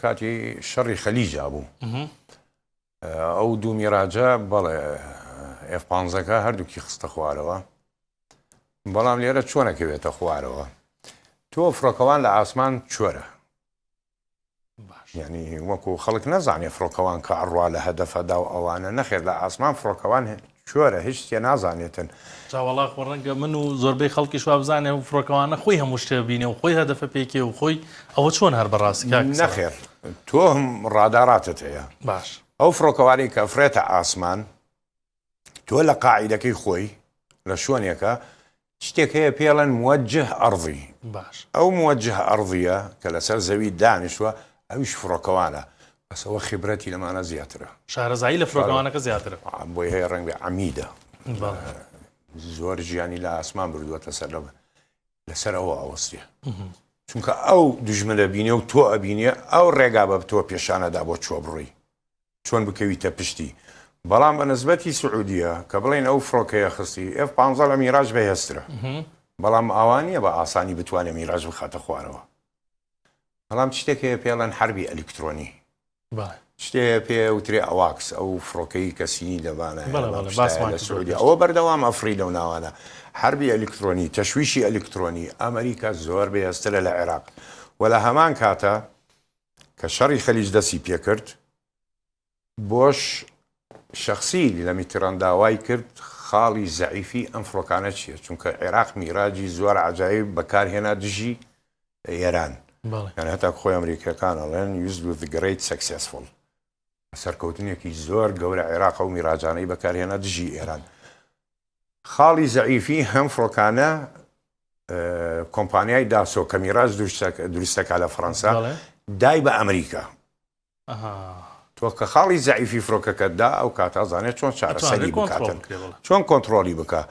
کاتی شەڕی خەلیجا بوو ئەو دوو میراجە بەڵێ F-15ەکە هەردووکی خستە خوارەوە بەڵام لێرە چۆنەکەوێتە خوارەوە تۆ فڕۆکەوان لە ئاسمان چۆرە یعنی وەکو خەڵک نەزانێ فڕۆکەوان کە ئەڕوا لە هەدەفەدا و ئەوانە نەخێت لە ئاسمان فڕۆکەوان چۆرە هیچ شتێ نازانێتن چاوەڵا خۆڕەنگە من و زۆربەی خەڵکی شوا بزانێ و فڕۆکەوانە خۆی هەموو شتێ بینێ و خۆی هەدەفە پێکێ و خۆی ئەوە چۆن هەر بەڕاستی نەخێر تۆ ڕاداراتت هەیە باش ئەو فڕۆکەوانی کە فرێتە ئاسمان تۆ لە قاعیدەکەی خۆی لە شوێنێکە شتێک هەیە پێڵەن موجه ئەڕضی باش ئەو موجه ئەڕضیە کە لەسەر زەوی دانیشوە ئەویش فڕۆکەوانە بەسەوە خیبرەتی لەمانە زیاترە شارەزایی لە فڕۆکەوانەکە زیاترە بۆی هەیە ڕەنگ عەمیدە بەڵێ زۆر ژیانی لە ئاسمان بردووەتە سەر لەسەر ئەوە ئەوەستێ چونکە ئەو دوژمنە بینێ و تۆ ئەبینێ ئەو ڕێگا بە تۆ پێشانەدا بۆ چۆ بڕی چۆن بکەویتە پشتی بەڵام بە نسبەتی سعودیە کە بڵێن ئەو فڕۆکەیە خستی F-15 لە میراج بەهێزترە بەڵام ئەوانیە بە ئاسانی بتوانێت میراج بخاتە خوارەوە بەڵام شتێک هەیە پێڵەن حربی ئەلکترۆنی شتێ پێ وترێ ئەواکس ئەو فڕۆکەی کەسینی دەبانە لە سعودی ئەوە بەردەوام ئەفری لەو ناوانە حربی ئەلکترۆنی تەشویشی ئەلکترۆنی ئەمریکا زۆر بەهێزترە لە عێراق و لە هەمان کاتە کە شەڕی خەلیج دەستی پێکرد بۆش شخصی لە میتران داوای کرد خاڵی زەعیفی ئەم فڕۆکانە چییە چونکە عێراق میراجی زۆر عجایب بەکارهێنا دژی ئێران یعنی هەتا خۆی ئەمریکەکان ئەڵێن used with great successful سەرکەوتنێکی زۆر گەورە عێراق و میراجانەی بەکارهێنا دژی ئێران خاڵی زەعیفی هەم فڕۆکانە کۆمپانیای داسۆ کە میراج دروستەکە لە فەڕەنسا دای بە ئەمریکا تۆ کە خاڵی زەعیفی فڕۆکەکەتدا ئەو کاتازانێت چۆن چارەسەری بکاتن چۆن کۆنتترۆلی بکە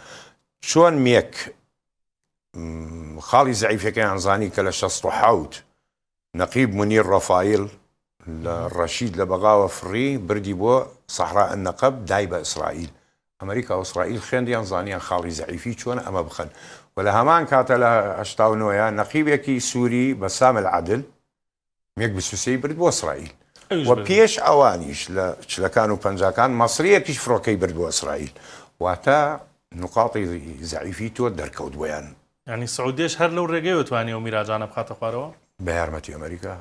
چۆن مێک خاڵی زەعیفەکەیان زانی کە لە 16 نەقیب منیر ڕەفایل لە ڕەشید لە بەغاوە فڕی بردی بۆ سەحرا النەقەب دای بە ئیسرائیل ئەمریکا و ئیسرائیل خوێندیان زانیان خاڵی زەعیفی چۆنە ئەمە بخەن و لە هەمان کاتە لە 89 نەقیبێکی سووری بە سام العەدل مێک بسووسەی برد بۆ ئیسرائیل و پێش ئەوانیش لە چلەکان و پەنجاکان مەسریەکیش فڕۆکەی برد بۆ ئیسرائیل واتە نقاڵی زەعیفی تۆ دەرکەوت بۆیان ینی سعودیش هەر لەو ڕێگەی وتوانێ و میراجانە بخاتە خوارەوە بە یارمەتی ئەمریکا